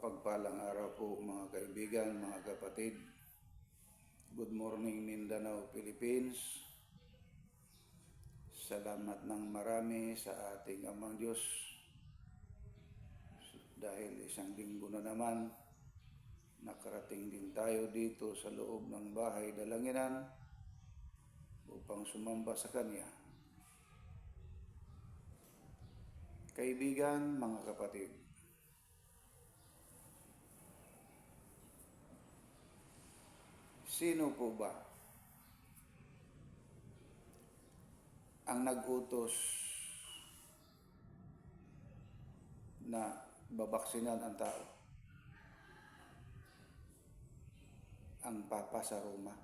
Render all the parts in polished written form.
Mapagpalang araw po mga kaibigan, mga kapatid. Good morning Mindanao, Philippines. Salamat ng marami sa ating Amang Diyos dahil isang linggo na naman nakarating din tayo dito sa loob ng bahay dalanginan upang sumamba sa Kanya. Kaibigan, mga kapatid, sino po ba ang nag-utos na babaksinan ang tao? Ang Papa sa Roma.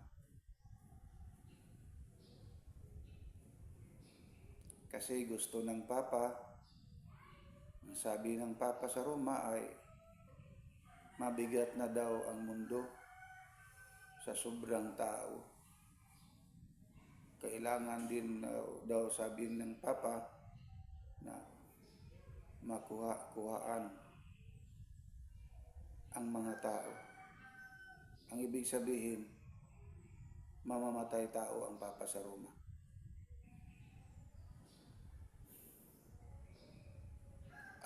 Kasi gusto ng Papa, ang sabi ng Papa sa Roma ay mabigat na daw ang mundo sa sobrang tao. Kailangan din daw sabi ng Papa na makuhaan ang mga tao. Ang ibig sabihin, mamamatay tao ang Papa sa Roma.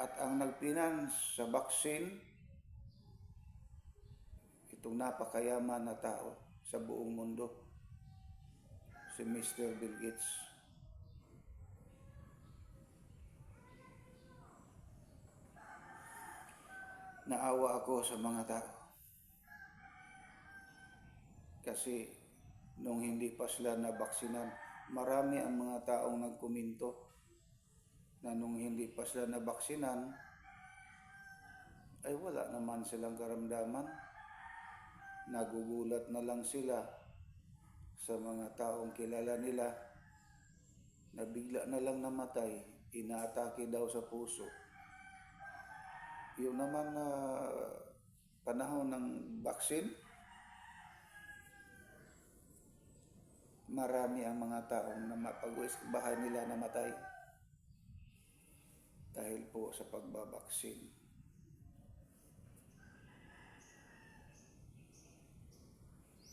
At ang nagfinance sa baksin, itong napakayaman na tao sa buong mundo, si Mr. Bill Gates. Naawa ako sa mga tao. Kasi nung hindi pa sila nabaksinan, marami ang mga taong nagkomento na nung hindi pa sila nabaksinan, ay wala naman silang karamdaman. Nagugulat na lang sila sa mga taong kilala nila na bigla na lang namatay, inaatake daw sa puso. Yung naman na panahon ng baksin, marami ang mga taong na mapag-uwi sa bahay nila namatay dahil po sa pagbabaksin.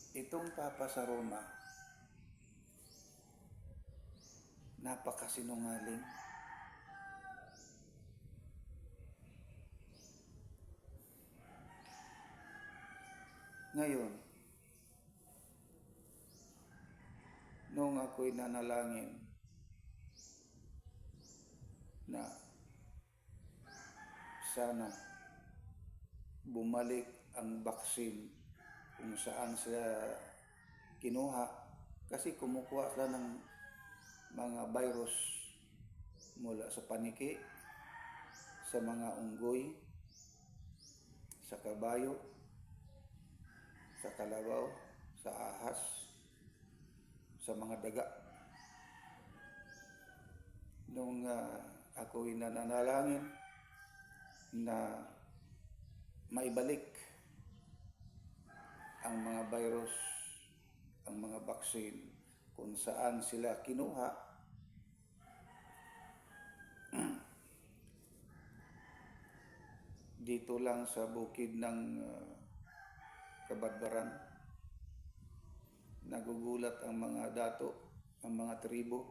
Itong Papa sa Roma, napakasinungaling. Ngayon, nung ako'y nanalangin na sana bumalik ang baksin kung saan sila kinuha, kasi kumukuha sila ng mga virus mula sa paniki, sa mga unggoy, sa kabayo, sa kalabaw, sa ahas, sa mga daga. Nung ako'y nananalangin na maibalik ang mga virus, ang mga baksin kung saan sila kinuha, dito lang sa bukid ng Kabadbaran, nagugulat ang mga dato, ang mga tribo.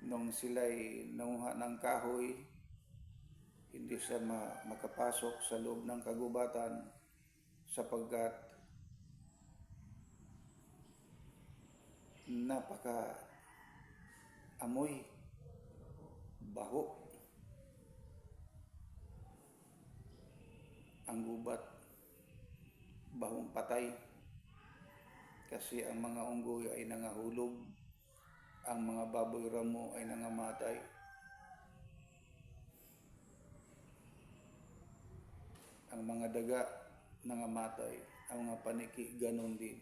Nung sila'y nanguha ng kahoy, hindi siya makapasok sa loob ng kagubatan sapagkat napaka amoy, baho ang gubat, bahong patay, kasi ang mga unggoy ay nangahulog, ang mga baboy ramo ay nangamatay. Ang mga daga nangamatay, ang mga paniki ganon din.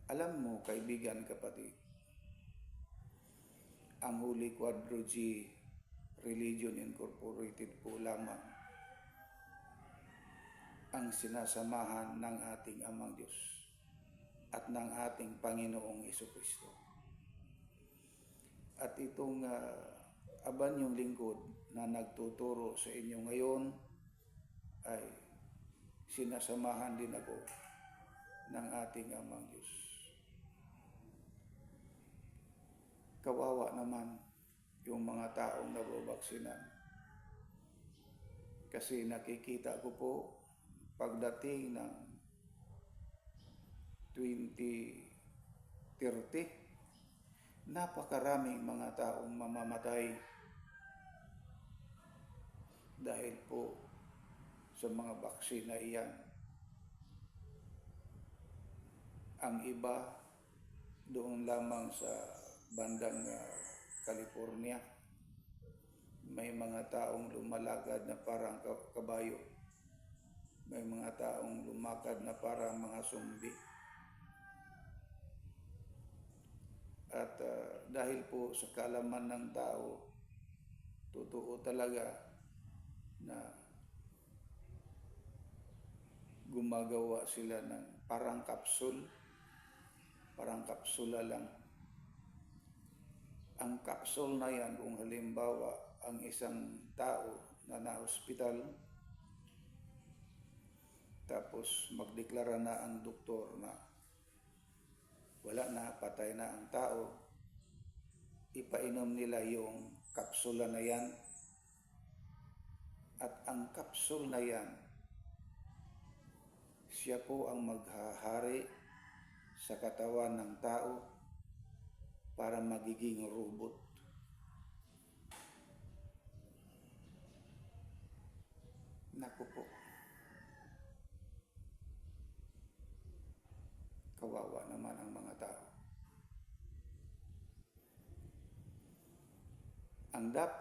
Alam mo, kaibigan, kapatid, ang Holy Quadrilogy Religion Incorporated po lamang ang sinasamahan ng ating Amang Diyos at ng ating Panginoong Jesucristo. At itong aban yung lingkod na nagtuturo sa inyo ngayon ay sinasamahan din ako ng ating Amang Diyos. Kawawa naman yung mga taong nababaksinan. Kasi nakikita ko po pagdating ng 2030, napakaraming mga taong mamamatay dahil po sa mga baksina iyan. Ang iba doon lamang sa bandang California, may mga taong lumalakad na parang kabayo. May mga taong lumakad na parang mga zombie. At dahil po sa kaalaman ng tao, totoo talaga na gumagawa sila ng parang kapsula lang. Ang kapsul na yan, kung halimbawa ang isang tao na na-hospital, tapos magdeklara na ang doktor na wala na, patay na ang tao, ipainom nila yung kapsula na yan. At ang kapsul na yan, siya po ang maghahari sa katawan ng tao para magiging robot. Naku po. Kawawa naman ang mga tao.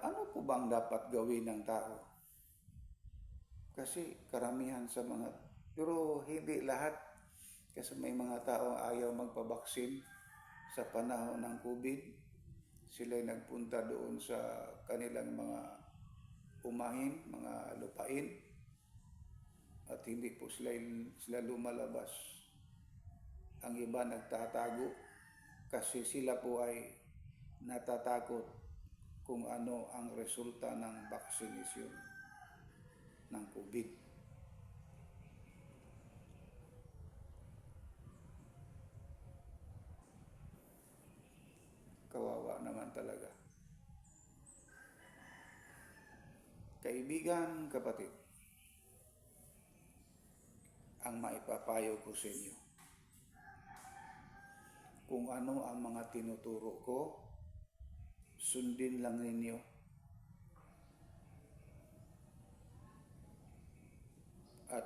Ano po bang dapat gawin ng tao? Kasi karamihan sa pero hindi lahat. Kasi may mga tao ayaw magpabaksin sa panahon ng COVID. Sila'y nagpunta doon sa kanilang mga umahin, mga lupain. At hindi po sila lumalabas. Ang iba nagtatago kasi sila po ay natatakot kung ano ang resulta ng vaccination ng COVID. Kawawa naman talaga. Kaibigan, kapatid, ang maipapayo ko sa inyo, kung ano ang mga tinuturo ko, sundin lang ninyo. At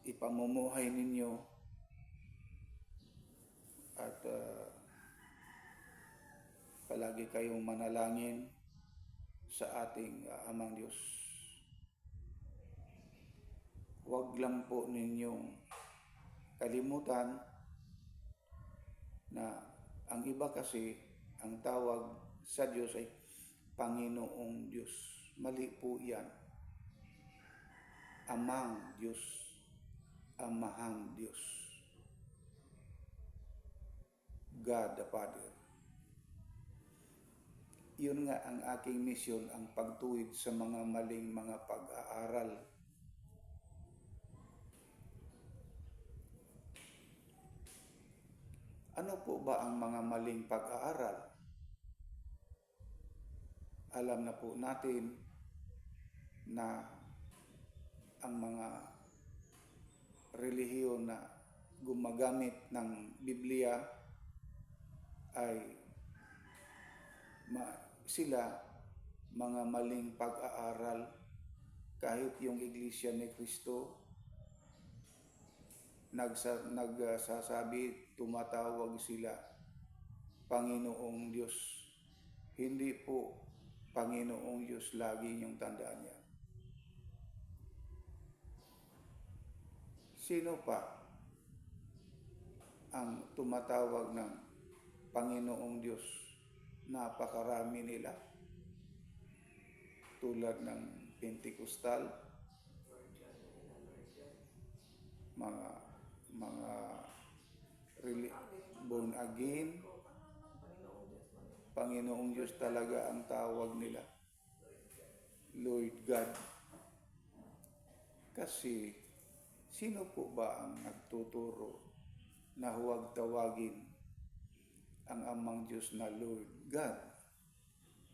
ipamumuhay ninyo at palagi kayong manalangin sa ating Amang Diyos. Huwag lang po ninyong kalimutan na ang iba kasi, ang tawag sa Diyos ay Panginoong Diyos. Mali po yan. Amang Diyos, Amahang Diyos. God the Father. Yun nga ang aking misyon, ang pagtuwid sa mga maling mga pag-aaral. Ano po ba ang mga maling pag-aaral? Alam na po natin na ang mga relihiyon na gumagamit ng Biblia ay sila mga maling pag-aaral. Kahit yung Iglesia ni Cristo nagsasabi, tumatawag sila Panginoong Diyos. Hindi po Panginoong Diyos, lagi niyong tandaan yan. Sino pa ang tumatawag ng Panginoong Diyos? Napakarami nila. Tulad ng Pentecostal, mga born again, Panginoong Diyos talaga ang tawag nila. Lord God. Kasi sino po ba ang nagtuturo na huwag tawagin ang amang Diyos na Lord God?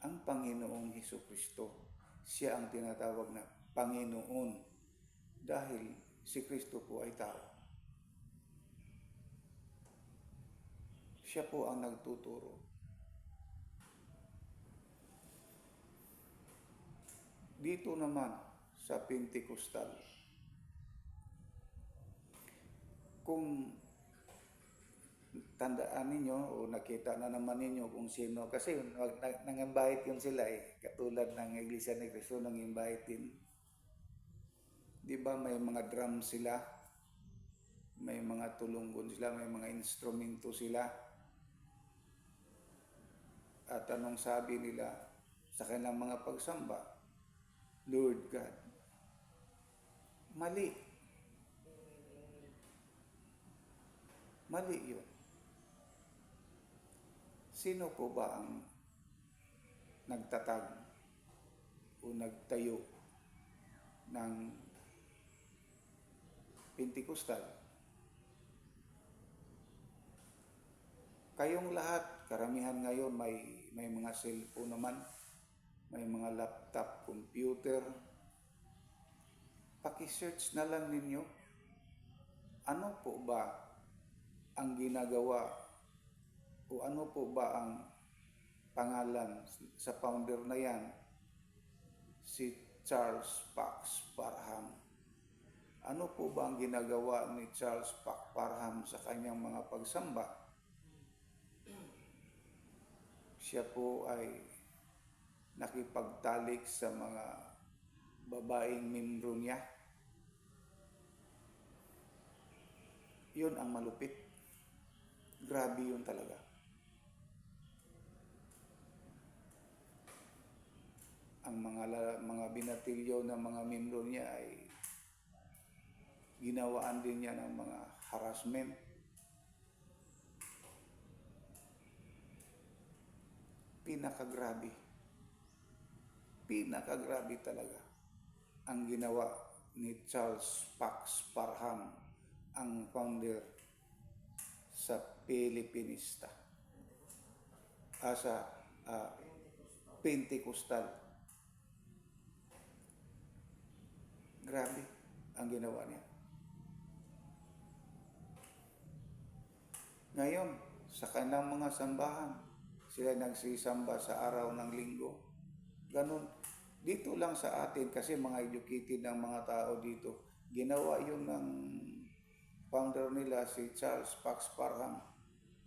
Ang Panginoong Hesukristo. Siya ang tinatawag na Panginoon dahil si Kristo po ay tao. Siya po ang nagtuturo. Dito naman sa Pentecostal, kung tandaan ninyo o nakita na naman ninyo kung sino, kasi nang-invite yun sila katulad ng Iglesia ni Cristo nang-invite din. Di ba may mga drum sila, may mga tulunggon sila, may mga instrumento sila. At anong sabi nila sa kanilang mga pagsamba? Lord God. Mali. Mali yun. Sino po ba ang nagtatag o nagtayo ng Pentecostal? Kayong lahat, karamihan ngayon may mga cellphone naman, may mga laptop, computer. Paki-search na lang ninyo, ano po ba ang ginagawa o ano po ba ang pangalan sa founder na yan, si Charles Fox Parham. Ano po ba ang ginagawa ni Charles Fox Parham sa kanyang mga pagsamba? Siya po ay nakipagtalik sa mga babaeng membro niya. Yun ang malupit. Grabe yun talaga. Ang mga binatilyo ng mga membro niya ay ginawaan din niya ng mga harassment. Pinakagrabe. Pinakagrabe talaga ang ginawa ni Charles Fox Parham, ang founder sa Pilipinista. Sa Pentecostal. Grabe ang ginawa niya. Ngayon, sa kanilang mga sambahan, sila nagsisamba sa araw ng linggo. Ganon. Dito lang sa atin, kasi mga educated ng mga tao dito, ginawa yun ng founder nila, si Charles Fox Parham,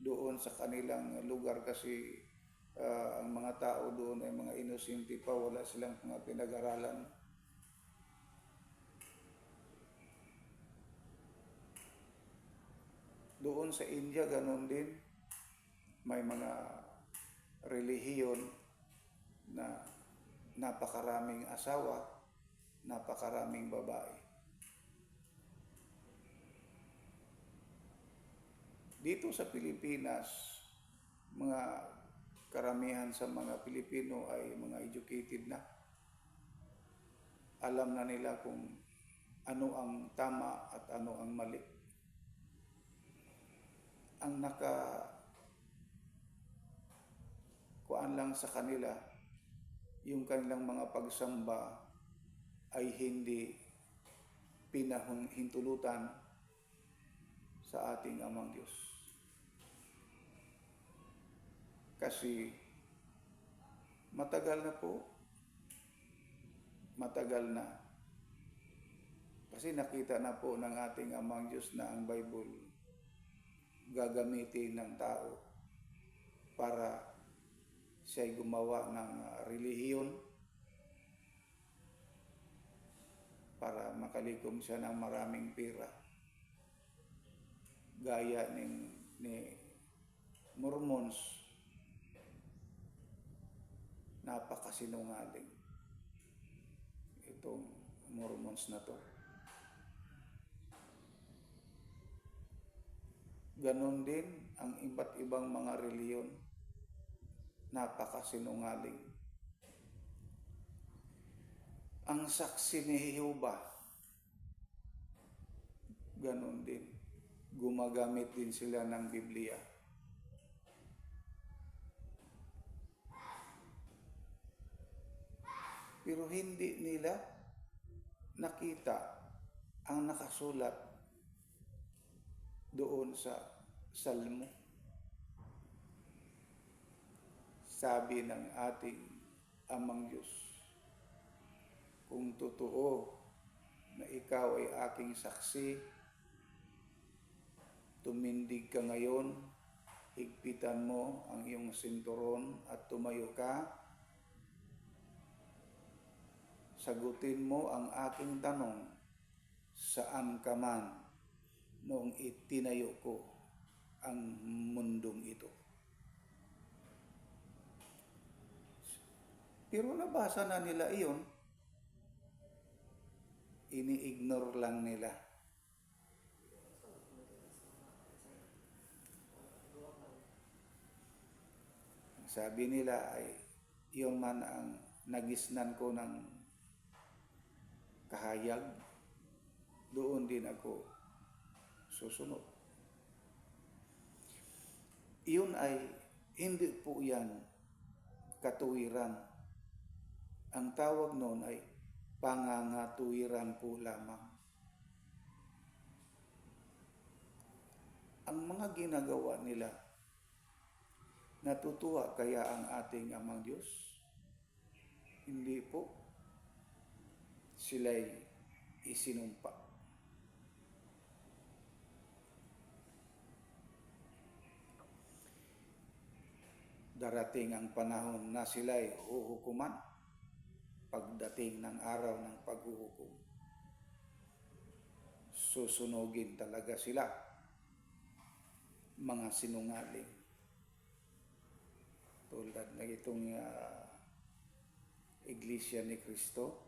doon sa kanilang lugar kasi ang mga tao doon ay mga inosente pa, wala silang mga pinag-aralan. Doon sa India, ganon din. May mga relihiyon na napakaraming asawa, napakaraming babae. Dito sa Pilipinas, mga karamihan sa mga Pilipino ay mga educated na. Alam na nila kung ano ang tama at ano ang mali. Ang kuan lang sa kanila, yung kanilang mga pagsamba ay hindi pinahintulutan sa ating amang Diyos. Kasi matagal na po, matagal na. Kasi nakita na po ng ating amang Diyos na ang Bible gagamitin ng tao para siya'y gumawa ng relihiyon para makalikom siya ng maraming pera. Gaya ni Mormons, napakasinungaling itong Mormons na to. Ganon din ang iba't ibang mga relihiyon, napakasinungaling. Ang saksi ni Jehova, ganon din. Gumagamit din sila ng Biblia. Pero hindi nila nakita ang nakasulat doon sa Salmo. Sabi ng ating Amang Diyos, kung totoo na ikaw ay aking saksi, tumindig ka ngayon, higpitan mo ang iyong sinturon at tumayo ka. Sagutin mo ang aking tanong, saan ka man noong itinayo ko ang mundong ito. Pero nabasa na nila iyon, ini-ignore lang nila. Sabi nila ay iyon man ang nagisnan ko ng kahayag, doon din ako susunod. Iyon ay hindi po yan katuwiran. Ang tawag noon ay pangangatuwiran po lamang. Ang mga ginagawa nila, natutuwa kaya ang ating Amang Diyos? Hindi po. Sila'y isinumpa. Darating ang panahon na sila'y huhukuman pagdating ng araw ng paghuhukom. Susunugin talaga sila, mga sinungaling. Tulad na itong Iglesia ni Cristo,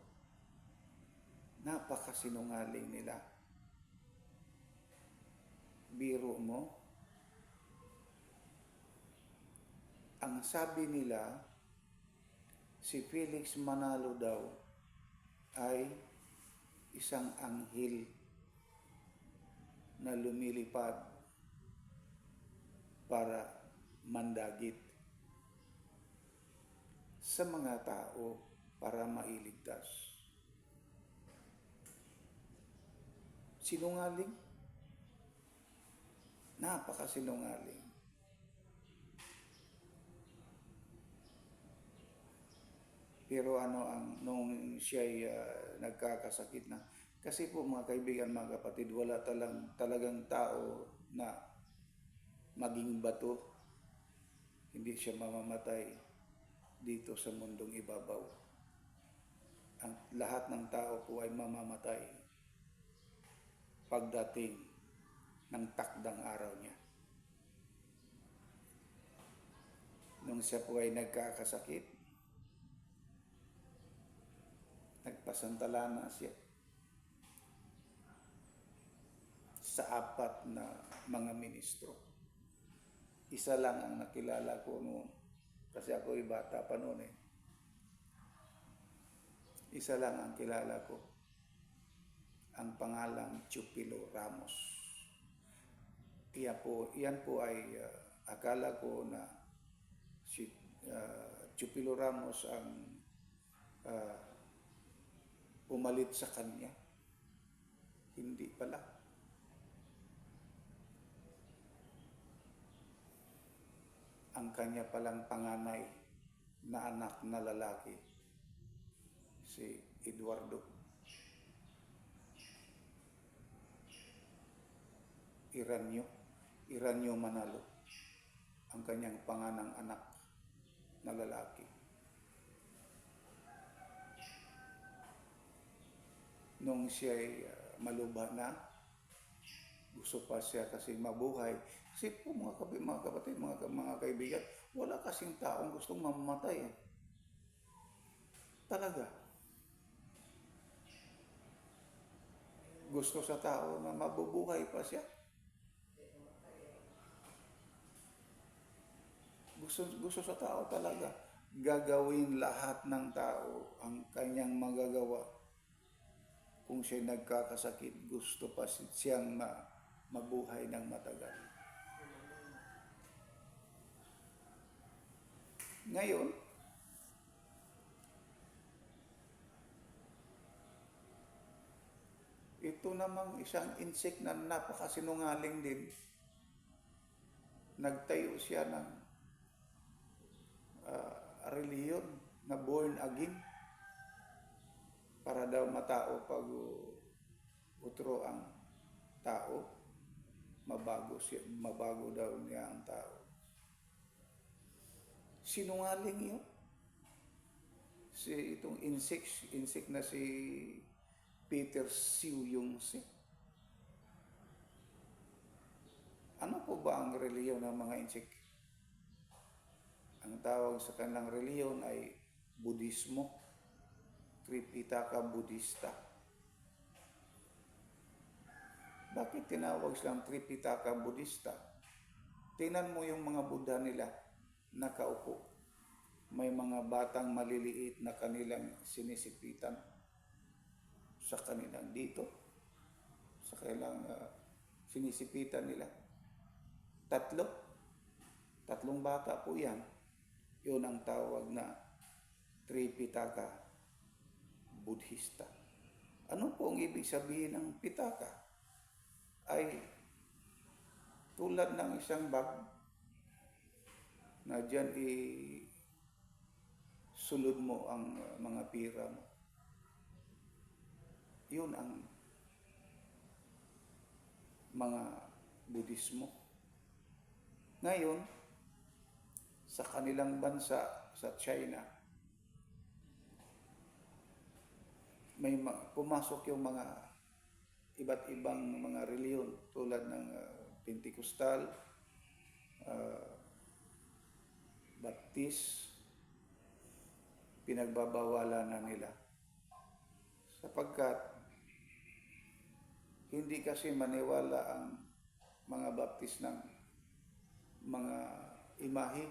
napakasinungaling nila. Biro mo, ang sabi nila, si Felix Manalo daw ay isang anghel na lumilipad para mandagit sa mga tao para mailigtas. Sinungaling? Napakasinungaling. Pero nung siya'y nagkakasakit na, kasi po mga kaibigan, mga kapatid, wala talagang tao na maging bato, hindi siya mamamatay dito sa mundong ibabaw. Ang lahat ng tao po ay mamamatay pagdating ng takdang araw niya. Nung siya po ay nagkakasakit, nagpasantala na siya sa 4 na mga ministro. Isa lang ang nakilala ko noon, kasi ako ay bata pa noon eh. Isa lang ang kilala ko, ang pangalang Chupilo Ramos. Iyan po ay akala ko na si Chupilo Ramos ang pumalit sa kanya. Hindi pala. Ang kanya palang panganay na anak na lalaki, si Eduardo. Iranyo Manalo, ang kanyang panganang anak na lalaki. Nung siya'y malubha na, gusto pa siya kasi mabuhay. Kasi po mga kapatid, mga kaibigan, wala kasing taong gustong mamamatay. Talaga. Gusto sa tao na mabubuhay pa siya. Gusto sa tao talaga gagawin lahat ng tao ang kanyang magagawa. Kung siya nagkakasakit, gusto pa siyang mabuhay ng matagal. Ngayon, ito namang isang insect na napakasinungaling din. Nagtayo siya ng reliyon na born again para daw matao pag utro ang tao, mabago daw niya ang tao. Sinungaling yun. Itong insect na si Peter Siu-Yung-si. Ano po ba ang reliyon ng mga insect? Ang tawag sa kanilang reliyon ay Budismo, Tripitaka Budista. Bakit tinawag silang Tripitaka Budista? Tingnan mo yung mga Buddha nila, nakaupo. May mga batang maliliit na kanilang sinisipitan sa kanilang dito, sa kanilang sinisipitan nila. Tatlong bata po yan. Yun ang tawag na Tripitaka Buddhista. Ano po ang ibig sabihin ng pitaka? Ay tulad ng isang bag na dyan sulod mo ang mga pira mo. Yun ang mga Budismo. Ngayon, sa kanilang bansa, sa China, may pumasok yung mga iba't ibang mga reliyon tulad ng Pentecostal, Baptist, pinagbabawalan na nila. Sapagkat hindi kasi maniwala ang mga Baptist ng mga imahe,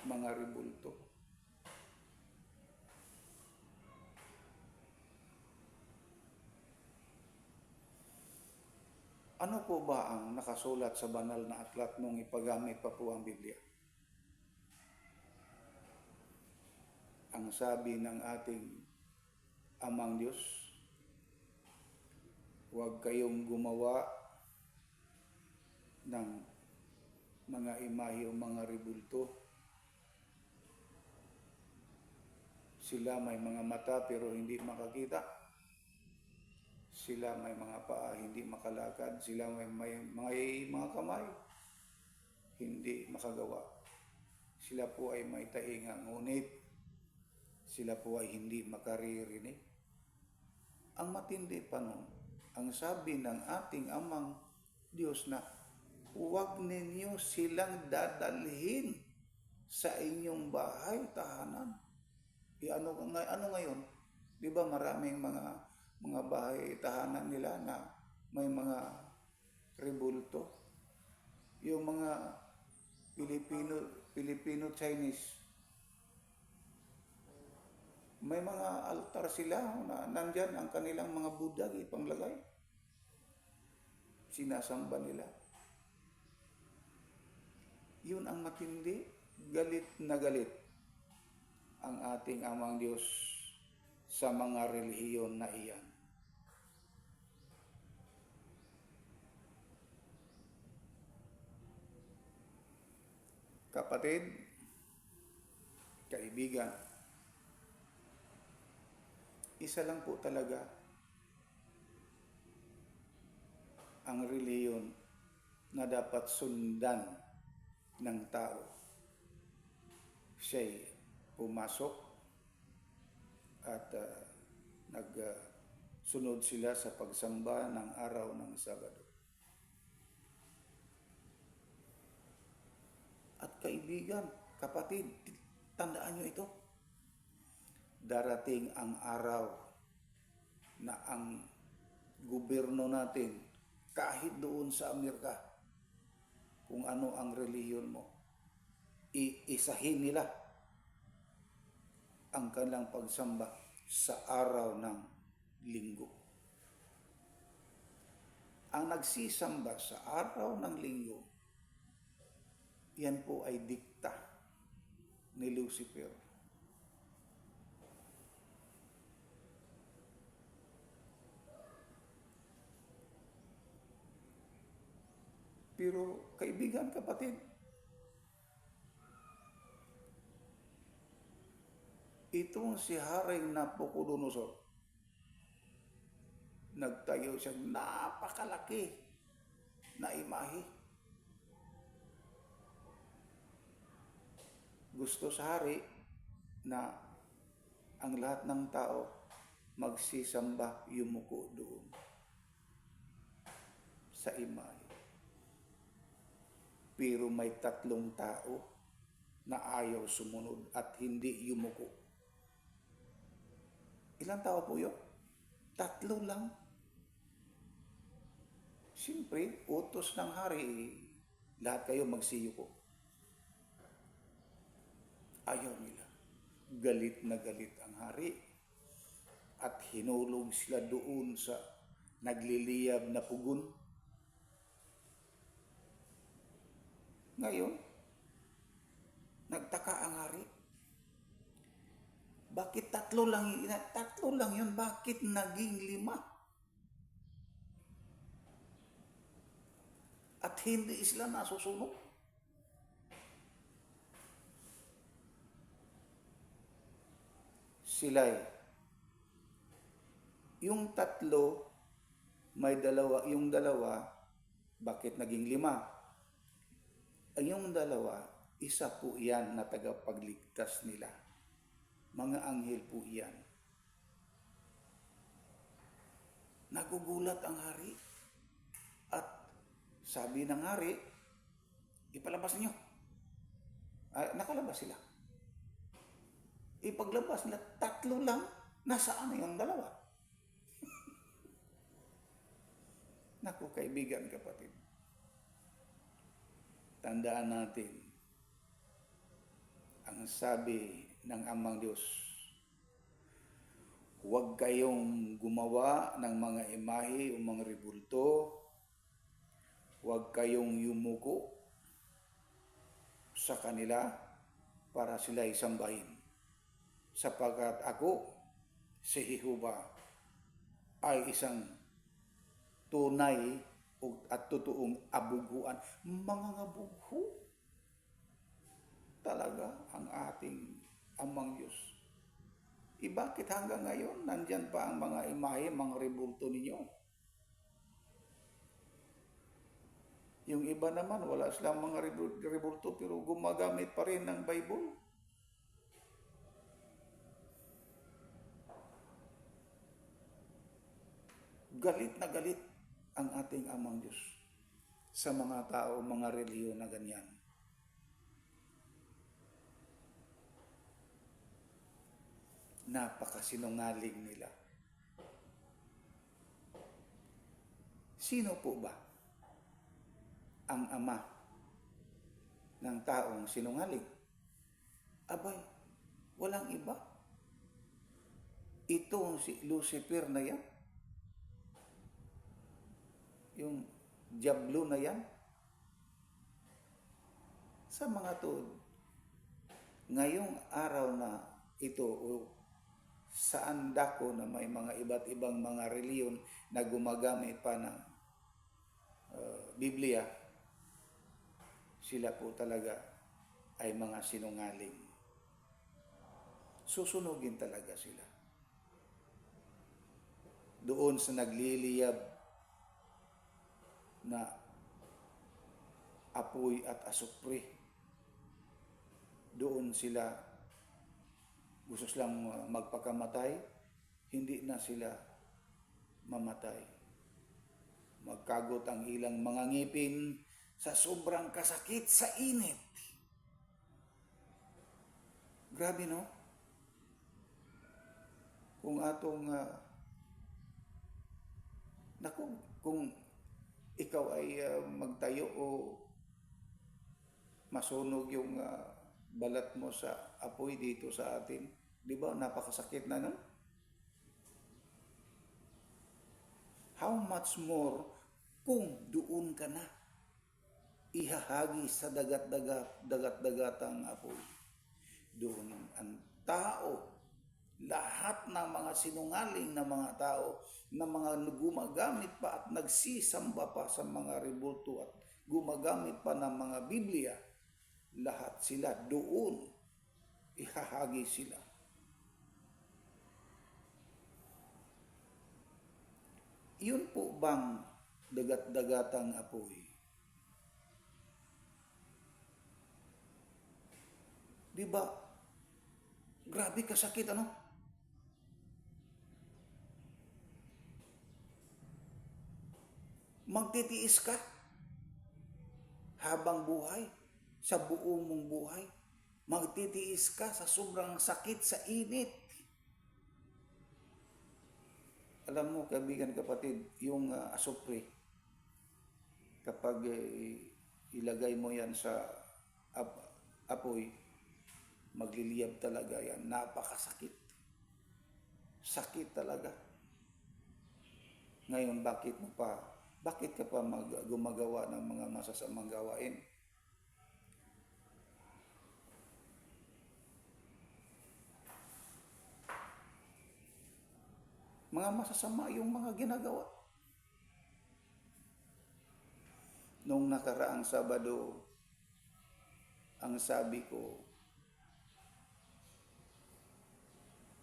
mga rebulto. Ano po ba ang nakasulat sa banal na aklat nung ipagamit pa po ang Biblia? Ang sabi ng ating Amang Diyos, huwag kayong gumawa ng mga imahe o mga rebulto. Sila may mga mata pero hindi makakita. Sila may mga paa, hindi makalakad. Sila may mga kamay, hindi makagawa. Sila po ay may tainga, ngunit sila po ay hindi makaririnig. Ang matindi pa nun, ang sabi ng ating Amang Diyos na huwag ninyo silang dadalhin sa inyong bahay, tahanan. Ano ngayon? Di ba maraming mga bahay, tahanan nila na may mga rebulto? Yung mga Filipino-Chinese, may mga altar sila na nandyan ang kanilang mga Buddha ipanglagay. Sinasamba nila. Yun ang matindi, galit na galit ang ating Amang Diyos sa mga relihiyon na iyan. Kapatid, kaibigan, isa lang po talaga ang relihiyon na dapat sundan ng tao. Siya'y pumasok at nagsunod sila sa pagsamba ng araw ng Sabado. At kaibigan, kapatid, tandaan nyo ito. Darating ang araw na ang gobyerno natin, kahit doon sa Amerika, kung ano ang relihiyon mo, iisahin nila ang kanilang pagsamba sa araw ng linggo. Ang nagsisamba sa araw ng linggo, yan po ay dikta ni Lucifer. Pero kaibigan, kapatid, itong si Haring Nabucodonosor, nagtayo siyang napakalaki na imahe. Gusto sa hari na ang lahat ng tao magsisamba, yumuko doon sa imahe. Pero may 3 tao na ayaw sumunod at hindi yumuko. Ilang tao po yun? 3 lang. Siyempre, utos ng hari, lahat kayo magsiyuko. Ayaw nila. Galit na galit ang hari at hinulog sila doon sa nagliliyab na pugon. Ngayon, nagtaka ang hari. Bakit 3 lang? 3 lang yun, bakit naging 5? At hindi sila nasusunog. Sila'y, yung 3, may 2, yung 2, bakit naging 5? Yung 2, isa po yan na tagapagligtas nila. Mga anghel po yan. Nagugulat ang hari. At sabi ng hari, ipalabas niyo. Nakalabas sila. Ipaglabas nila, 3 lang, nasaan na yung 2? Naku, kaibigan, kapatid. Tandaan natin, ang sabi ng Amang Diyos, huwag kayong gumawa ng mga imahe o mga rebulto, huwag kayong yumuko sa kanila para sila isambahin. Sapagkat ako, si Jehova, ay isang tunay at totoong abuguan. Mga ngabugho talaga ang ating Amang Diyos. Bakit hanggang ngayon nandyan pa ang mga imahe, mga rebulto ninyo? Yung iba naman, wala silang mga rebulto pero gumagamit pa rin ng Bible. Galit na galit ang ating Amang Diyos sa mga tao, mga reliyon na ganyan. Napakasinungaling nila. Sino po ba ang ama ng taong sinungaling? Abay, walang iba. Ito si Lucifer na yan. Yung Diablo na yan. Sa mga to, ngayong araw na ito, saan dako na may mga iba't ibang mga reliyon na gumagamit pa ng Biblia, sila po talaga ay mga sinungaling. Susunugin talaga sila. Doon sa nagliliyab na apoy at asupre, doon sila gusto silang magpakamatay, hindi na sila mamatay. Magkagot ang ilang mga ngipin sa sobrang kasakit sa init. Grabe, no? Kung atong kung ikaw ay magtayo o masunog yung balat mo sa apoy dito sa atin, Di ba? Napakasakit na nun. How much more kung doon ka na ihahagi sa dagat-dagatang apoy. Doon ang tao, lahat ng mga sinungaling na mga tao, na mga gumagamit pa at nagsisamba pa sa mga rebulto at gumagamit pa ng mga Biblia, lahat sila doon, ihahagi sila. Yun po bang dagat-dagatang apoy? Di ba? Grabe kasakit, ano? Magtitiis ka habang buhay, sa buong mong buhay. Magtitiis ka sa sobrang sakit, sa init. Alam mo, kaibigan, kapatid, yung asupre, kapag ilagay mo yan sa apoy, magliliyab talaga yan. Napakasakit. Sakit talaga. Ngayon, bakit ka pa gumagawa ng mga masasamang gawain? Mga masasama yung mga ginagawa. Nung nakaraang Sabado, ang sabi ko,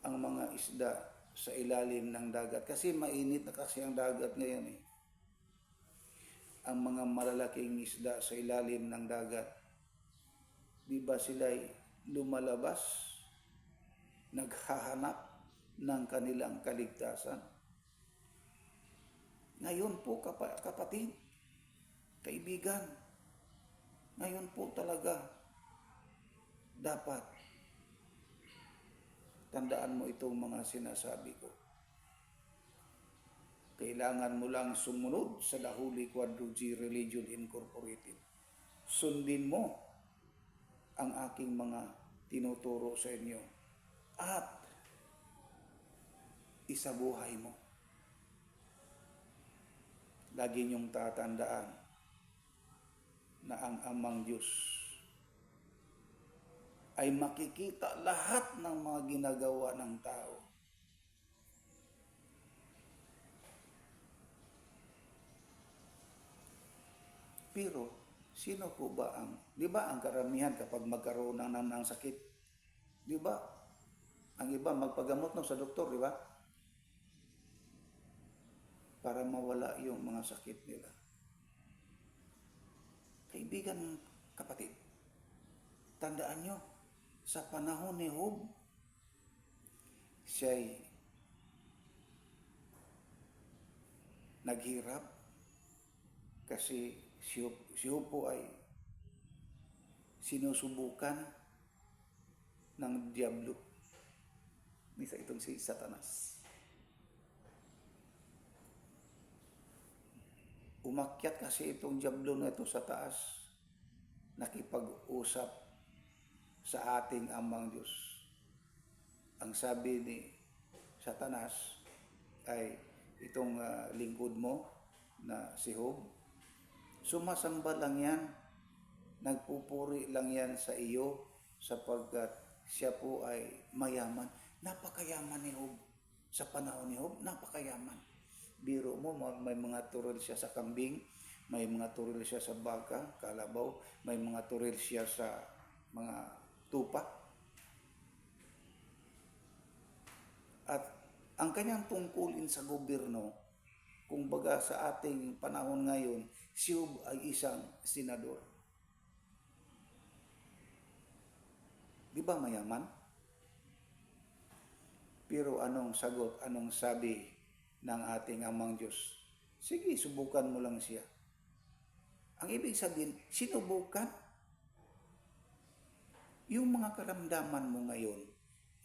ang mga isda sa ilalim ng dagat. Kasi mainit na kasi ang dagat ngayon eh. Ang mga malalaking isda sa ilalim ng dagat, di ba sila'y lumalabas, naghahanap ng kanilang kaligtasan? Ngayon po, kapatid, kaibigan, ngayon po talaga dapat tandaan mo itong mga sinasabi ko. Kailangan mo lang sumunod sa The Holy Quadrilogy Religion Incorporated. Sundin mo ang aking mga tinuturo sa inyo at isabuhay mo. Lagi niyong tatandaan na ang Amang Diyos ay makikita lahat ng mga ginagawa ng tao. Pero, sino po ba di ba ang karamihan kapag magkaroon ng sakit, di ba? Ang iba magpagamot sa doktor, di ba? Para mawala yung mga sakit nila. Kaibigan, kapatid, tandaan nyo, sa panahon ni Job, siya'y naghirap kasi si Job po ay sinusubukan ng Diablo. Misa itong si Satanas. Umakyat kasi itong Diablo na ito sa taas, nakipag-usap sa ating Amang Diyos. Ang sabi ni Satanas ay, itong lingkod mo na si Job, sumasamba lang yan, nagpupuri lang yan sa iyo sapagkat siya po ay mayaman. Napakayaman ni Job. Sa panahon ni Job, napakayaman. Biro mo, may mga turil siya sa kambing, may mga turil siya sa baka, kalabaw, may mga turil siya sa mga tupa. At ang kanyang tungkulin sa gobyerno, kung baga sa ating panahon ngayon, si Job ay isang senador. Di ba mayaman? Pero anong sagot, anong sabi ng ating Amang Diyos? Sige, subukan mo lang siya. Ang ibig sabihin, sinubukan. Yung mga karamdaman mo ngayon,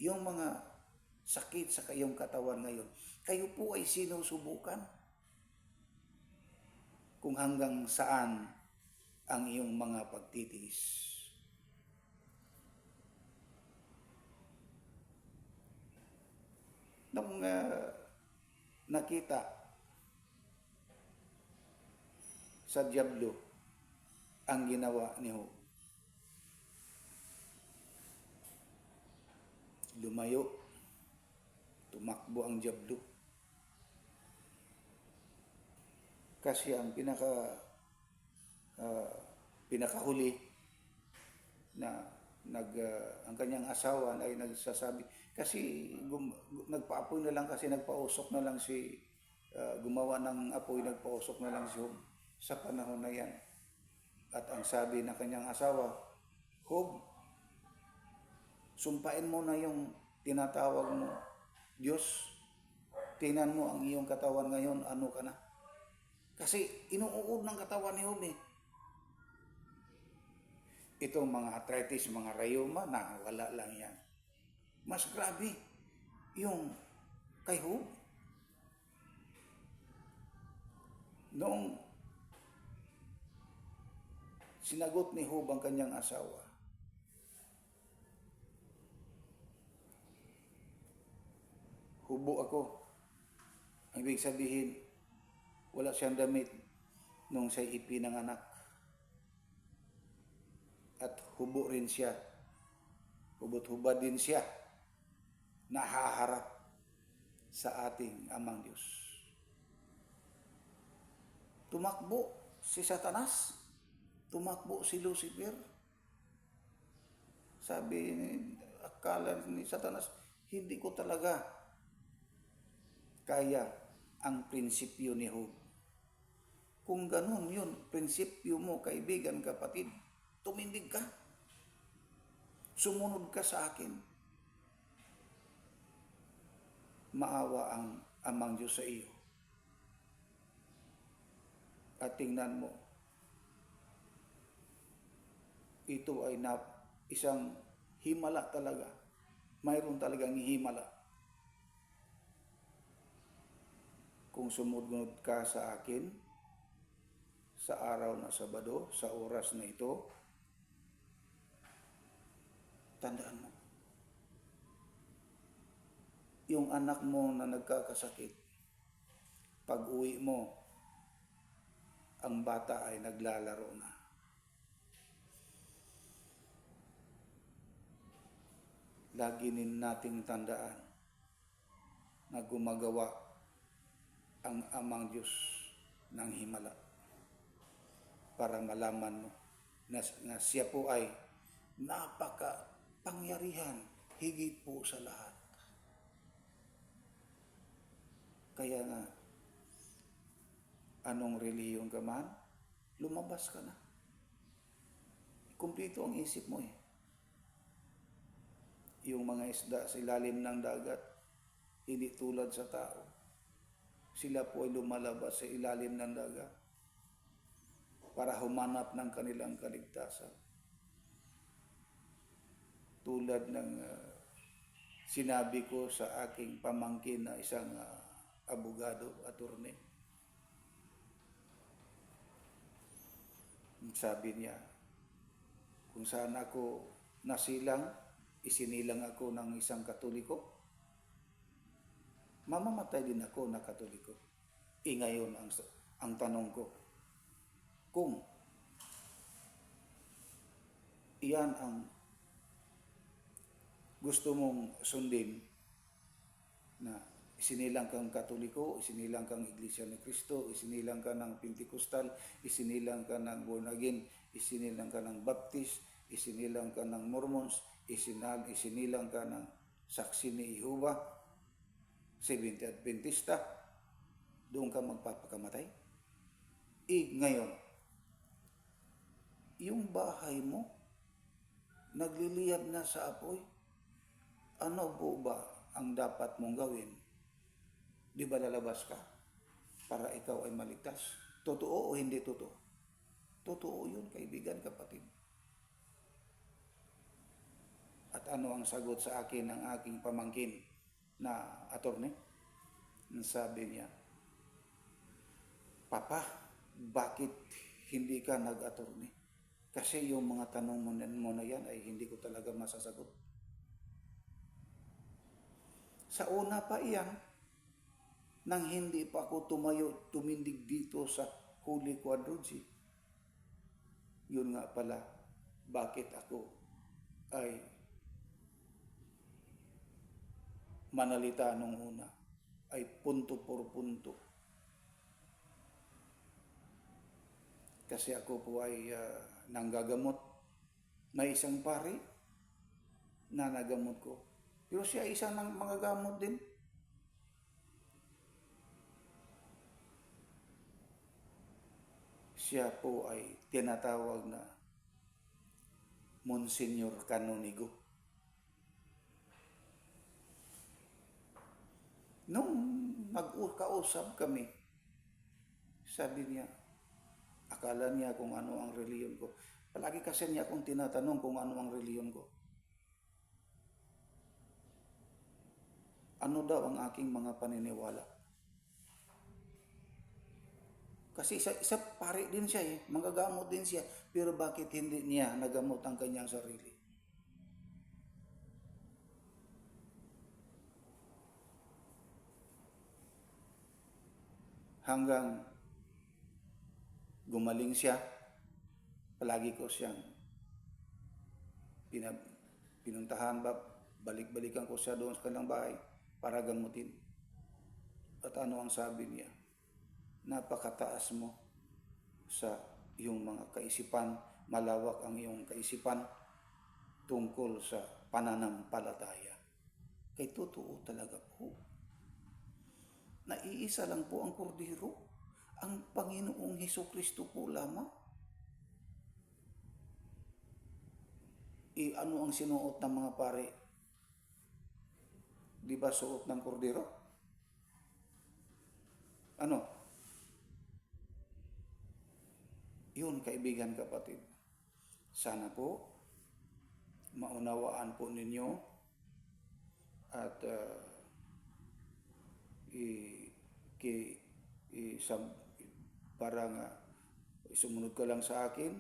yung mga sakit sa kayong katawan ngayon, kayo po ay sinusubukan. Kung hanggang saan ang iyong mga pagtitiis. nung nakita sa Diablo ang ginawa ni Job, lumayo, tumakbo ang Diablo. Kasi ang pinakahuli na ang kanyang asawa ay nagsasabi, kasi nagpaapoy na lang, kasi nagpausok na lang si gumawa ng apoy, nagpausok na lang si Job sa panahon na yan. At ang sabi ng kanyang asawa, Job, sumpain mo na yung tinatawag mo Diyos. Tingnan mo ang iyong katawan ngayon, ano ka na? Kasi inuuod ng katawan ni Job eh. Itong mga arthritis, mga rayuma, na wala lang yan. Mas grabe yung kay Job. Noong sinagot ni Job ang kanyang asawa, hubo ako. Ang ibig sabihin, wala siyang damit nung siya'y ipinanganak. At hubo rin siya. Hubot-hubad din siya. Nahaharap sa ating Amang Diyos. Tumakbo si Satanas. Tumakbo si Lucifer. Sabi, akala ni Satanas, hindi ko talaga kaya ang prinsipyo ni Job. Kung ganun yun, prinsipyo mo, kaibigan, kapatid, tumindig ka. Sumunod ka sa akin. Maawa ang Amang Diyos sa iyo. At tingnan mo, ito ay isang himala talaga. Mayroon talagang himala. Kung sumunod ka sa akin, sa araw na Sabado, sa oras na ito, tandaan mo, yung anak mo na nagkakasakit, pag uwi mo, ang bata ay naglalaro na. Lagi nating tandaan na gumagawa ang Amang Diyos ng himala para malaman mo na siya po ay napaka-pangyarihan, higit po sa lahat. Kaya nga, anong relihiyon ka man, lumabas ka na. Kumplito ang isip mo eh. Yung mga isda sa ilalim ng dagat, hindi tulad sa tao. Sila po ay lumalabas sa ilalim ng dagat para humanap ng kanilang kaligtasan. Tulad ng sinabi ko sa aking pamangkin na isang abogado, attorney. Sabi niya, kung saan ako nasilang, isinilang ako ng isang Katoliko, mamamatay din ako na Katoliko. Ngayon ang tanong ko, kung iyan ang gusto mong sundin, na isinilang kang Katoliko, isinilang kang Iglesia ni Cristo, isinilang ka ng Pentecostal, isinilang ka ng Born Again, isinilang ka ng Baptist, isinilang ka ng Mormons, isinilang ka ng Saksi ni Jehovah, Seventh Adventista, doon ka magpapakamatay? Ngayon, yung bahay mo, nagliliyab na sa apoy, ano po ba ang dapat mong gawin? Di ba lalabas ka para ikaw ay maligtas? Totoo o hindi totoo? Totoo yun, kaibigan, kapatid. At ano ang sagot sa akin ng aking pamangkin na attorney? Sabi niya, Papa, bakit hindi ka nag-attorney? Kasi yung mga tanong mo na yan ay hindi ko talaga masasagot. Sa una pa iyan, nang hindi pa ako tumindig dito sa Holy Quadrogy. Yun nga pala, bakit ako ay manalita nung una, ay punto por punto. Kasi ako po ay nanggagamot. May isang pari na nagamot ko. Pero siya isang ng mga gamot din. Siya po ay tinatawag na Monsignor Canonigo. Nung nag-kausap kami, sabi niya, akala niya kung ano ang reliyon ko. Palagi kasi niya akong tinatanong kung ano ang reliyon ko. Ano daw ang aking mga paniniwala? Kasi isa pare din siya manggagamot din siya. Pero bakit hindi niya nagamot ang kanyang sarili? Hanggang gumaling siya, palagi ko siyang pinuntahan ba, balik-balikan ko siya doon sa kanilang bahay para gamutin. At ano ang sabi niya? Napakataas mo sa iyong mga kaisipan, malawak ang iyong kaisipan tungkol sa pananampalataya. Kay totoo talaga po. Naiisa lang po ang kordero, ang Panginoong Hesukristo po lamang. Ano ang sinuot ng mga pare? Di ba suot ng kordero? Ano? Yun, kaibigan, kapatid. Sana po maunawaan po ninyo at parang sumunod ka lang sa akin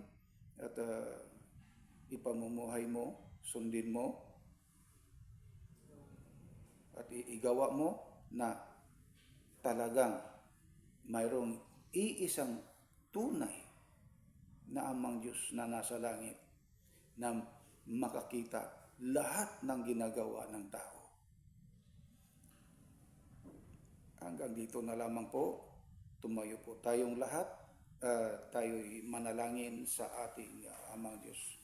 at ipamumuhay mo, sundin mo at igawa mo na talagang mayroong iisang tunay na amang Diyos na nasa langit na makakita lahat ng ginagawa ng tao. Hanggang dito na lamang po. Tumayo po tayong lahat. Tayo'y manalangin sa ating amang Diyos.